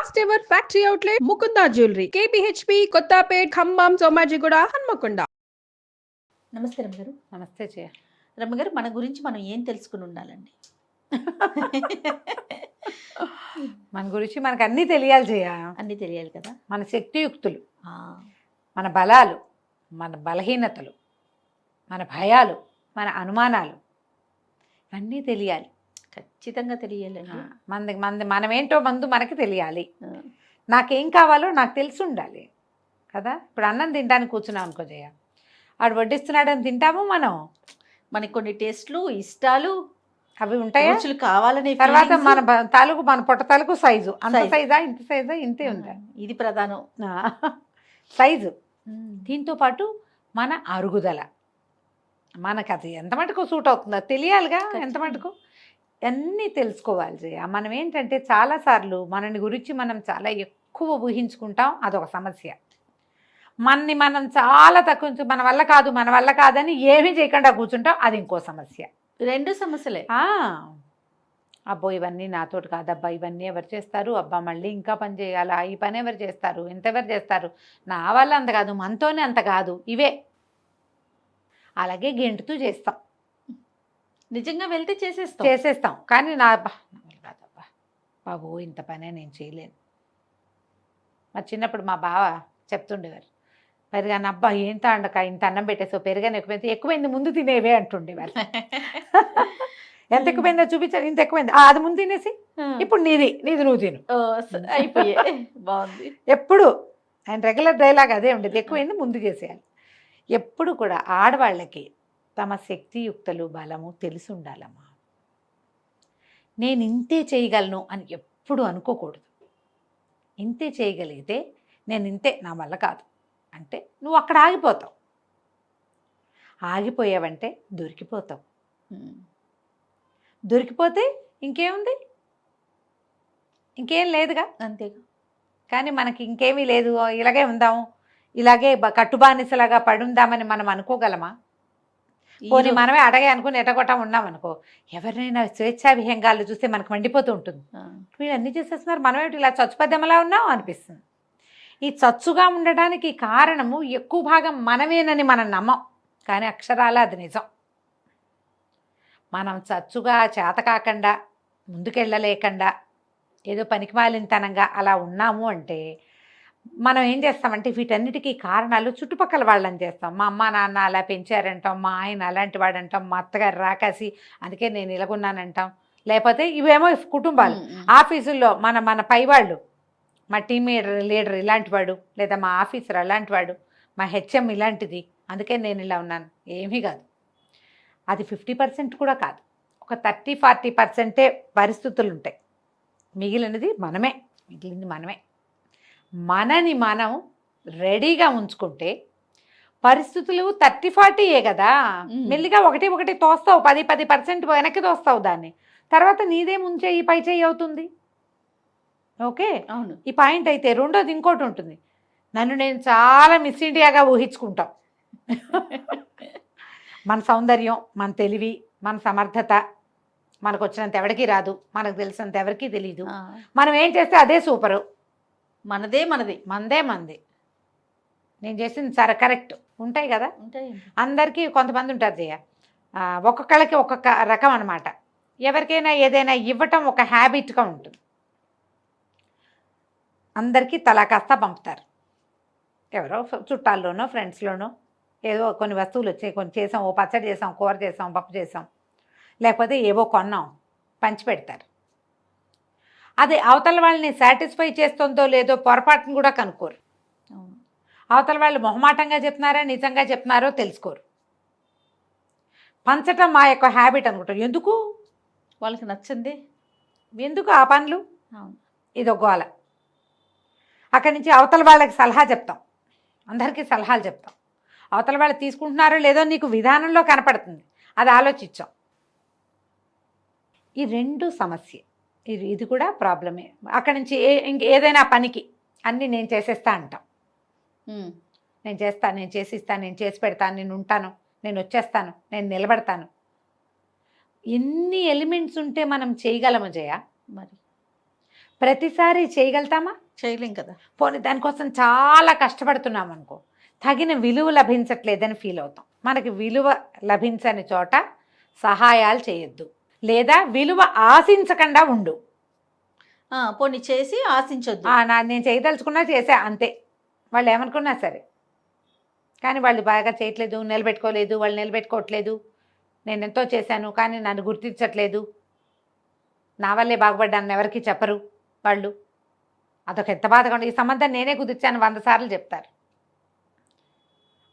First ever factory outlet Mukunda jewellery KPHB Kothapet Khammam Somajiguda Hanamkonda. నమస్తే రమ్మగారు. నమస్తే జయ. రమ్మగారు, మన గురించి మనం ఏం తెలుసుకుని ఉండాలండి? మన గురించి మనకు అన్నీ తెలియాలి జయ. అన్నీ తెలియాలి కదా. మన శక్తియుక్తులు, ఆ, మన బలాలు, మన బలహీనతలు, మన భయాలు, మన అనుమానాలు అన్నీ తెలియాలి. ఖచ్చితంగా తెలియాలండి. మనమేంటో ముందు మనకి తెలియాలి. ఆ, నాకేం కావాలో నాకు తెలిసి ఉండాలి కదా. ఇప్పుడు అన్నం తినడానికి కూర్చున్నాం అనుకో జయ, ఆడు వడ్డిస్తున్నాడని తింటాము మనం. మనకి కొన్ని టేస్ట్లు, ఇష్టాలు, అవి ఉంటాయా? రుచులు కావాలనే తర్వాత feelings. మన పొట్ట తాలూకు సైజు, అంత Size. సైజా ఇంత సైజా ఇంతే ఆ, ఉందా ఇది ప్రధానం. సైజు. ఉమ్, దీంతో పాటు మన అరుగుదల, మనకు అది ఎంత మటుకు సూట్ అవుతుందో తెలియాలిగా. ఎంత మటుకు అన్నీ తెలుసుకోవాలి జయ. మనం ఏంటంటే చాలాసార్లు మనని గురించి మనం చాలా ఎక్కువ ఊహించుకుంటాం, అదొక సమస్య. మనం చాలా తక్కువ, మన వల్ల కాదని ఏమీ చేయకుండా కూర్చుంటాం, అది ఇంకో సమస్య. రెండు సమస్యలే. అబ్బో ఇవన్నీ నాతోటి కాదబ్బా, ఇవన్నీ ఎవరు చేస్తారు, అబ్బా మళ్ళీ ఇంకా పని చేయాలా, ఈ పని ఎవరు చేస్తారు, ఎంతెవరు చేస్తారు, నా వల్ల అంత కాదు, మనతోనే అంత కాదు, ఇవే. అలాగే గెంటుతూ చేస్తాం, నిజంగా వెళ్తే చేసేస్తాం. కానీ నా వల్ల కాదబ్బా, బాబు ఇంత పనే నేను చేయలేను. మా చిన్నప్పుడు మా బావ చెప్తుండేవారు, పెరుగాను అబ్బా ఏంత అండక ఇంత అన్నం పెట్టేసావు, పెరుగాను ఎక్కువైంది ముందు తినేవే అంటుండేవారు. ఎంత ఎక్కువైందో చూపించారు, ఇంత ఎక్కువైంది, అది ముందు తినేసి ఇప్పుడు నీది నువ్వు తిను. అయిపోయే. బాగుంది. ఎప్పుడు ఆయన రెగ్యులర్ డైలాగ్ అదే ఉండేది, ఎక్కువైంది ముందు చేసేయాలి. ఎప్పుడు కూడా ఆడవాళ్ళకి తమ శక్తియుక్తలు, బలము తెలిసి ఉండాలమ్మా. నేను ఇంతే చేయగలను అని ఎప్పుడు అనుకోకూడదు. ఇంతే చేయగలిగితే నేను ఇంతే, నా వల్ల కాదు అంటే నువ్వు అక్కడ ఆగిపోతావు. ఆగిపోయావంటే దొరికిపోతావు. ఉమ్, దొరికిపోతే ఇంకేముంది, ఇంకేం లేదుగా. అంతేగా. కానీ మనకి ఇంకేమీ లేదు, ఇలాగే ఉందాము, ఇలాగే కట్టుబానిసలాగా పడుందామని మనం అనుకోగలమా? పోనీ మనమే అడగే అనుకుని ఎటగొట్టా ఉన్నాం అనుకో, ఎవరినైనా స్వేచ్ఛా విహంగాలు చూస్తే మనకు మండిపోతూ ఉంటుంది. వీళ్ళు అన్నీ చేసేస్తున్నారు, మనమే ఇలా చచ్చుపద్దెమలా ఉన్నాం అనిపిస్తుంది. ఈ చచ్చుగా ఉండడానికి కారణము ఎక్కువ భాగం మనమేనని మనం నమ్మం, కానీ అక్షరాల అది నిజం. మనం చచ్చుగా చేతకాకుండా, ముందుకెళ్ళలేకుండా, ఏదో పనికిమాలినతనంగా అలా ఉన్నాము అంటే మనం ఏం చేస్తామంటే వీటన్నిటికీ కారణాలు చుట్టుపక్కల వాళ్ళని చేస్తాం. మా అమ్మ నాన్న అలా పెంచారంటాం, మా ఆయన అలాంటి వాడంటాం, మా అత్తగారు రాకాసి అందుకే నేను ఇలాగున్నానంటాం. లేకపోతే ఇవేమో కుటుంబాలు, ఆఫీసుల్లో మన పైవాళ్ళు, మా టీమ్ లీడర్ ఇలాంటి వాడు, లేదా మా ఆఫీసర్ అలాంటి వాడు, మా హెచ్ఎం ఇలాంటిది, అందుకే నేను ఇలా ఉన్నాను. ఏమీ కాదు, అది 50% కూడా కాదు. ఒక 30-40% పరిస్థితులు ఉంటాయి, మిగిలినది మనమే. మనని మనం రెడీగా ఉంచుకుంటే పరిస్థితులు 30-40 కదా. మెల్లిగా ఒకటి తోస్తావు, 10% వెనక్కి తోస్తావు దాన్ని. తర్వాత నీదే ముంచేయి పై చేయి అవుతుంది. ఓకే, అవును. ఈ పాయింట్ అయితే. రెండోది ఇంకోటి ఉంటుంది, నన్ను నేను చాలా మిస్ ఇండియాగా ఊహించుకుంటాం. మన సౌందర్యం, మన తెలివి, మన సమర్థత మనకు వచ్చినంత ఎవరికీ రాదు, మనకు తెలిసినంత ఎవరికీ తెలీదు. మనం ఏం చేస్తే అదే సూపరు, మనదే. నేను చేసింది సరే కరెక్ట్ ఉంటాయి కదా. అందరికీ కొంతమంది ఉంటారు జయ, ఒక్కొక్కళ్ళకి ఒక్కొక్క రకం అనమాట. ఎవరికైనా ఏదైనా ఇవ్వటం ఒక హ్యాబిట్గా ఉంటుంది. అందరికీ తలా కాస్త పంపుతారు. ఎవరో చుట్టాల్లోనో ఫ్రెండ్స్లోనో ఏదో కొన్ని వస్తువులు వచ్చాయి, కొన్ని చేసాం, ఓ పచ్చడి చేసాం, కూర చేసాం, పప్పు చేసాం, లేకపోతే ఏవో కొన్నాం, పంచి పెడతారు. అది అవతల వాళ్ళని సాటిస్ఫై చేస్తుందో లేదో పొరపాటును కూడా కనుక్కోరు. అవతల వాళ్ళు మొహమాటంగా చెప్తున్నారా నిజంగా చెప్తున్నారో తెలుసుకోరు. పంచటం మా యొక్క హ్యాబిట్ అనుకుంటారు. ఎందుకు వాళ్ళకి నచ్చింది, ఎందుకు ఆ పనులు, ఇదో గోల. అక్కడి నుంచి అవతల వాళ్ళకి సలహా చెప్తాం, అందరికీ సలహాలు చెప్తాం. అవతల వాళ్ళు తీసుకుంటున్నారో లేదో నీకు విధానంలో కనపడుతుంది, అది ఆలోచించాం. ఈ రెండు సమస్య, ఇది కూడా ప్రాబ్లమే. అక్కడి నుంచి ఏదైనా పనికి అన్నీ నేను చేసేస్తా అంటాం. నేను చేస్తాను, నేను చేసిస్తాను, నేను చేసి పెడతాను, నేను ఉంటాను, నేను వచ్చేస్తాను, నేను నిలబడతాను. ఎన్ని ఎలిమెంట్స్ ఉంటే మనం చేయగలము జయ. మరి ప్రతిసారి చేయగలుగుతామా? చేయలేం కదా. పోనీ దానికోసం చాలా కష్టపడుతున్నాం అనుకో, తగిన విలువ లభించట్లేదని ఫీల్ అవుతాం. మనకి విలువ లభించని చోట సహాయాలు చేయొద్దు, లేదా విలువ ఆశించకుండా ఉండు. పోనీ చేసి ఆశించొద్దు. నేను చేయదలుచుకున్నా చేసా అంతే, వాళ్ళు ఏమనుకున్నా సరే. కానీ వాళ్ళు బాగా చేయట్లేదు, నిలబెట్టుకోలేదు, వాళ్ళు నిలబెట్టుకోవట్లేదు. నేను ఎంతో చేశాను కానీ నన్ను గుర్తించట్లేదు, నా వల్లే బాగుపడ్డాను ఎవరికి చెప్పరు వాళ్ళు. అదొక ఎంత బాధగా ఉంది. ఈ సంబంధం నేనే కుదిర్చాను 100 సార్లు చెప్తారు.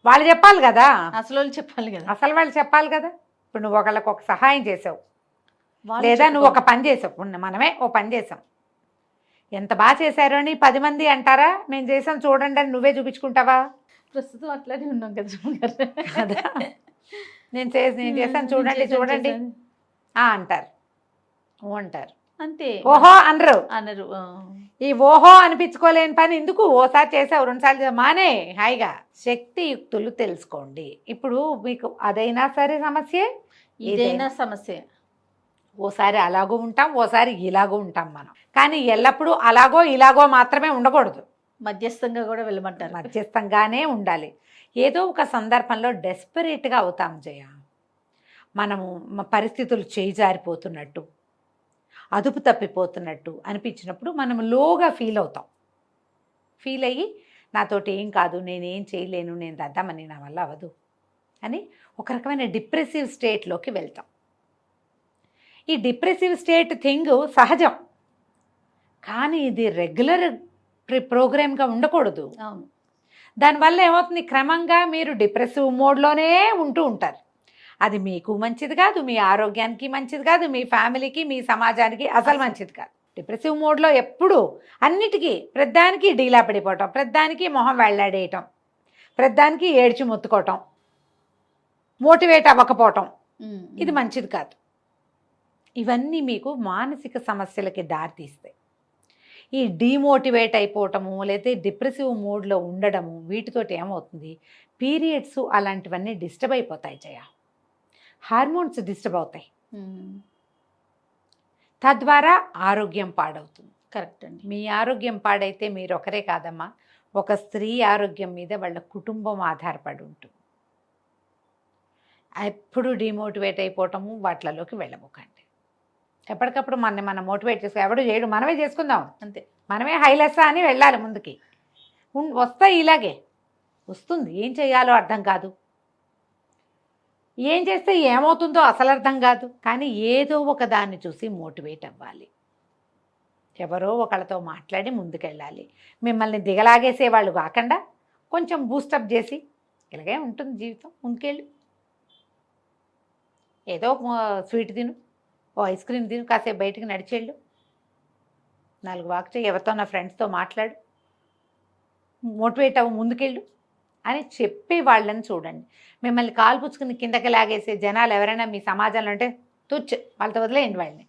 వాళ్ళు చెప్పాలి కదా, అసలు చెప్పాలి కదా. అసలు వాళ్ళు చెప్పాలి కదా. ఇప్పుడు నువ్వు ఒకళ్ళకి ఒక సహాయం చేసావు, వాళ్ళు లేదా నువ్వు ఒక చెప్పుకోవాలి. పని చేసావు. మనమే ఓ పని చేసాం, ఎంత బాగా చేశారు అని 10 మంది అంటారా? మేము చేసాం చూడండి అని నువ్వే చూపించుకుంటావా? ప్రస్తుతం అట్లానే ఉన్నాం కదా సుమగారు. కదా, నేను చేశాను చూడండి చూడండి అంటారు, ఓ అంటారు, అంతే. ఓహో అనరు. అనరు. ఈ ఓహో అనిపించుకోలేని పని ఎందుకు? ఓసారి చేసావు 2 సార్లు చేసావు, మానే హాయిగా. శక్తియుక్తులు తెలుసుకోండి. ఇప్పుడు మీకు అదైనా సరే సమస్యే, ఇదైనా సమస్య. ఓసారి అలాగో ఉంటాం, ఓసారి ఇలాగో ఉంటాం మనం. కానీ ఎల్లప్పుడూ అలాగో ఇలాగో మాత్రమే ఉండకూడదు, మధ్యస్థంగా కూడా వెళ్ళమంటారు. మధ్యస్థంగానే ఉండాలి. ఏదో ఒక సందర్భంలో డెస్పరేట్గా అవుతాం జయ, మనము పరిస్థితులు చేయి జారిపోతున్నట్టు, అదుపు తప్పిపోతున్నట్టు అనిపించినప్పుడు మనం లోగా ఫీల్ అవుతాం. ఫీల్ అయ్యి నాతోటి ఏం కాదు, నేనేం చేయలేను, నేను దద్దామని, నా వల్ల అవ్వదు అని ఒక రకమైన డిప్రెసివ్ స్టేట్లోకి వెళ్తాం. ఈ డిప్రెసివ్ స్టేట్ థింగ్ సహజం, కానీ ఇది రెగ్యులర్ ప్రోగ్రామ్గా ఉండకూడదు. అవును. దానివల్ల ఏమవుతుంది, క్రమంగా మీరు డిప్రెసివ్ మోడ్లోనే ఉంటూ ఉంటారు. అది మీకు మంచిది కాదు, మీ ఆరోగ్యానికి మంచిది కాదు, మీ ఫ్యామిలీకి, మీ సమాజానికి అసలు మంచిది కాదు. డిప్రెసివ్ మోడ్లో ఎప్పుడు అన్నిటికీ ప్రతిదానికి డీలా పడిపోవటం, ప్రతిదానికి మొహం వెళ్ళాడేయటం, ప్రతిదానికి ఏడ్చి మొత్తుకోవటం, మోటివేట్ అవ్వకపోవటం, ఇది మంచిది కాదు. ఇవన్నీ మీకు మానసిక సమస్యలకి దారితీస్తాయి. ఈ డీమోటివేట్ అయిపోవటము, లేదా డిప్రెసివ్ మోడ్లో ఉండడము, వీటితోటి ఏమవుతుంది, పీరియడ్స్ అలాంటివన్నీ డిస్టర్బ్ అయిపోతాయి జయ, హార్మోన్స్ డిస్టర్బ్ అవుతాయి, తద్వారా ఆరోగ్యం పాడవుతుంది. కరెక్ట్ అండి. మీ ఆరోగ్యం పాడైతే మీరు ఒకరే కాదమ్మా, ఒక స్త్రీ ఆరోగ్యం మీద వాళ్ళ కుటుంబం ఆధారపడి ఉంటుంది. ఎప్పుడు డిమోటివేట్ అయిపోవటము వాటిలోకి వెళ్ళబోకండి. ఎప్పటికప్పుడు మనం మోటివేట్ చేసుకో, ఎవడు చేయడు, మనమే చేసుకుందాం అంతే. మనమే హైలెస్సా అని వెళ్ళాలి ముందుకి. వస్తాయి, ఇలాగే వస్తుంది. ఏం చేయాలో అర్థం కాదు, ఏం చేస్తే ఏమవుతుందో అసలు అర్థం కాదు. కానీ ఏదో ఒక దాన్ని చూసి మోటివేట్ అవ్వాలి, ఎవరో ఒకళ్ళతో మాట్లాడి ముందుకెళ్ళాలి. మిమ్మల్ని దిగలాగేసేవాళ్ళు కాకుండా కొంచెం బూస్టప్ చేసి, ఇలాగే ఉంటుంది జీవితం, ముందుకెళ్ళు, ఏదో స్వీట్ తిను, ఓ ఐస్ క్రీమ్ తిను, కాసేపు బయటికి నడిచేళ్ళు, 4 వాక్ చేయి, ఎవరితో నా ఫ్రెండ్స్తో మాట్లాడు, మోటివేట్ అవ్వు, ముందుకెళ్ళు అని చెప్పే వాళ్ళని చూడండి. మిమ్మల్ని కాలు పుచ్చుకుని కిందకి లాగేసే జనాలు ఎవరైనా మీ సమాజంలో ఉంటే తుచ్చు, వాళ్ళతో వదిలేయండి వాళ్ళని.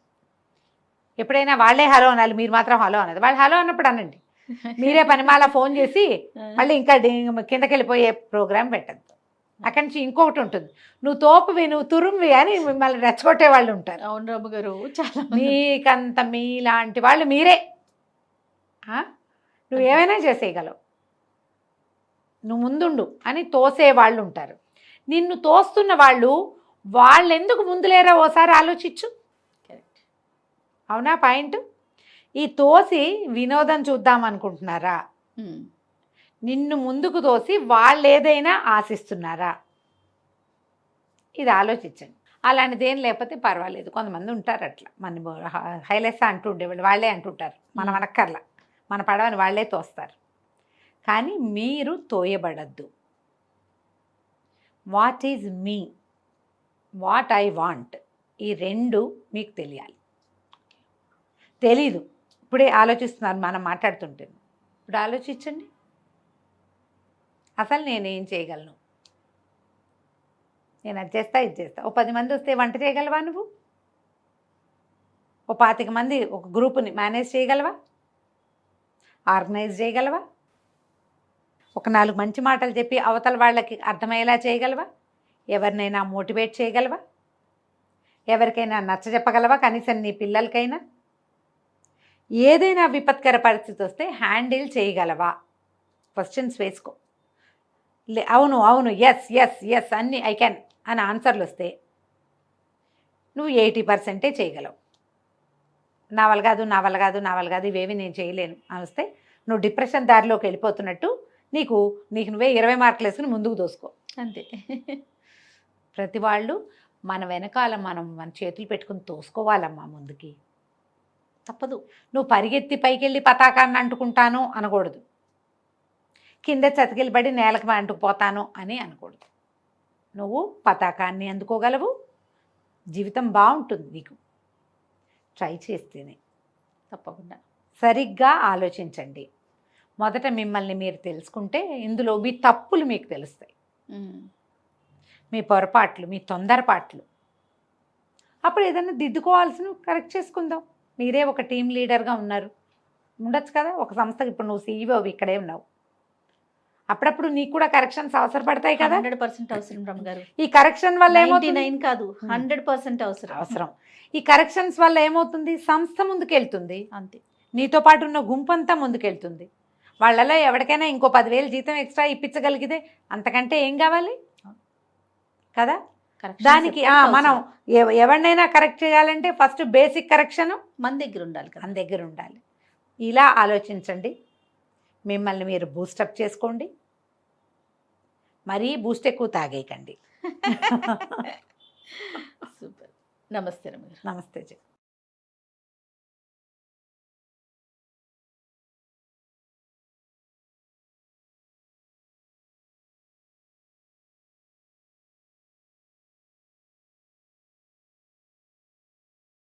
ఎప్పుడైనా వాళ్ళే హలో అనాలి, మీరు మాత్రం హలో అనదు. వాళ్ళు హలో అన్నప్పుడు అనండి, మీరే పనిమాల ఫోన్ చేసి మళ్ళీ ఇంకా కిందకి వెళ్ళిపోయే ప్రోగ్రాం పెట్టద్దు. అక్కడి నుంచి ఇంకొకటి ఉంటుంది, నువ్వు తోపువి, నువ్వు తురుమువి అని మిమ్మల్ని రెచ్చగొట్టే వాళ్ళు ఉంటారు. అవును రాము గారు, చాలా మీకంత మీలాంటి వాళ్ళు మీరే. నువ్వు ఏమైనా చేసేయగలవు, నువ్వు ముందుండు అని తోసేవాళ్ళు ఉంటారు. నిన్ను తోస్తున్న వాళ్ళు ఎందుకు ముందులేరా ఓసారి ఆలోచించు. కరెక్ట్. అవునా పాయింట్? ఈ తోసి వినోదం చూద్దాం అనుకుంటున్నారా? నిన్ను ముందుకు తోసి వాళ్ళు ఏదైనా ఆశిస్తున్నారా? ఇది ఆలోచించండి. అలాంటిది ఏం లేకపోతే పర్వాలేదు, కొంతమంది ఉంటారు అట్లా, మన హైలెస్ అంటూ ఉండేవాళ్ళు, వాళ్ళే అంటుంటారు, మనం అనక్కర్లా, మన పడవని వాళ్ళే తోస్తారు. కానీ మీరు తోయబడద్దు. What is me, what I want, ఈ 2 మీకు తెలియాలి. తెలీదు, ఇప్పుడే ఆలోచిస్తున్నారు మనం మాట్లాడుతుంటే. ఇప్పుడు ఆలోచించండి, అసలు నేనేం చేయగలను, నేను అది చేస్తా ఇది చేస్తా. ఓ 10 మంది వస్తే వంట చేయగలవా నువ్వు? ఓ 25 మంది ఒక గ్రూప్ని మేనేజ్ చేయగలవా? ఆర్గనైజ్ చేయగలవా? ఒక 4 మంచి మాటలు చెప్పి అవతల వాళ్ళకి అర్థమయ్యేలా చేయగలవా? ఎవరినైనా మోటివేట్ చేయగలవా? ఎవరికైనా నచ్చ చెప్పగలవా? కనీసం నీ పిల్లలకైనా. ఏదైనా విపత్కర పరిస్థితి వస్తే హ్యాండిల్ చేయగలవా క్వశ్చన్స్ వేసుకో. అవును అవును ఎస్ ఎస్ ఎస్ అన్ని ఐ క్యాన్ అని ఆన్సర్లు వస్తే నువ్వు 80% చేయగలవు. నా వల్ల కాదు నా వల్ల కాదు నా వల్ల కాదు ఇవేవి నేను చేయలేను అని వస్తే నువ్వు డిప్రెషన్ దారిలోకి వెళ్ళిపోతున్నట్టు నీకు నువ్వే 20 మార్కులు వేసుకుని ముందుకు దోసుకో. అంతే. ప్రతి వాళ్ళు మన వెనకాల మన చేతులు పెట్టుకుని తోసుకోవాలమ్మా ముందుకి. తప్పదు. నువ్వు పరిగెత్తి పైకెళ్ళి పతాకాన్ని అంటుకుంటాను అనకూడదు, కింద చతికిలబడి నేలకు అంటుకుపోతాను అని అనకూడదు. నువ్వు పతాకాన్ని అందుకోగలవు, జీవితం బాగుంటుంది నీకు ట్రై చేస్తేనే. తప్పకుండా. సరిగ్గా ఆలోచించండి. మొదట మిమ్మల్ని మీరు తెలుసుకుంటే ఇందులో మీ తప్పులు మీకు తెలుస్తాయి, మీ పొరపాట్లు, మీ తొందరపాట్లు. అప్పుడు ఏదైనా దిద్దుకోవాల్సిన కరెక్ట్ చేసుకుందాం. మీరే ఒక టీం లీడర్గా ఉండొచ్చు కదా ఒక సంస్థకి. ఇప్పుడు నువ్వు CEO ఇక్కడే ఉన్నావు, అప్పుడప్పుడు నీకు కూడా కరెక్షన్స్ అవసరపడతాయి కదా. 100% అవసరం రమ్మగారు. ఈ కరెక్షన్ వల్ల 99 కాదు 100% అవసరం. ఈ కరెక్షన్స్ వల్ల ఏమవుతుంది, సంస్థ ముందుకెళ్తుంది, అంతే. నీతో పాటు ఉన్న గుంపంతా ముందుకెళ్తుంది. వాళ్ళలో ఎవరికైనా ఇంకో 10,000 జీతం ఎక్స్ట్రా ఇప్పించగలిగితే అంతకంటే ఏం కావాలి కదా. దానికి మనం ఎవరినైనా కరెక్ట్ చేయాలంటే ఫస్ట్ బేసిక్ కరెక్షన్ మన దగ్గర ఉండాలి కదా. మన దగ్గర ఉండాలి. ఇలా ఆలోచించండి, మిమ్మల్ని మీరు బూస్టప్ చేసుకోండి, మరీ బూస్ట్ ఎక్కువ తాగేయకండి. సూపర్. నమస్తే రమ్య. నమస్తే జీ.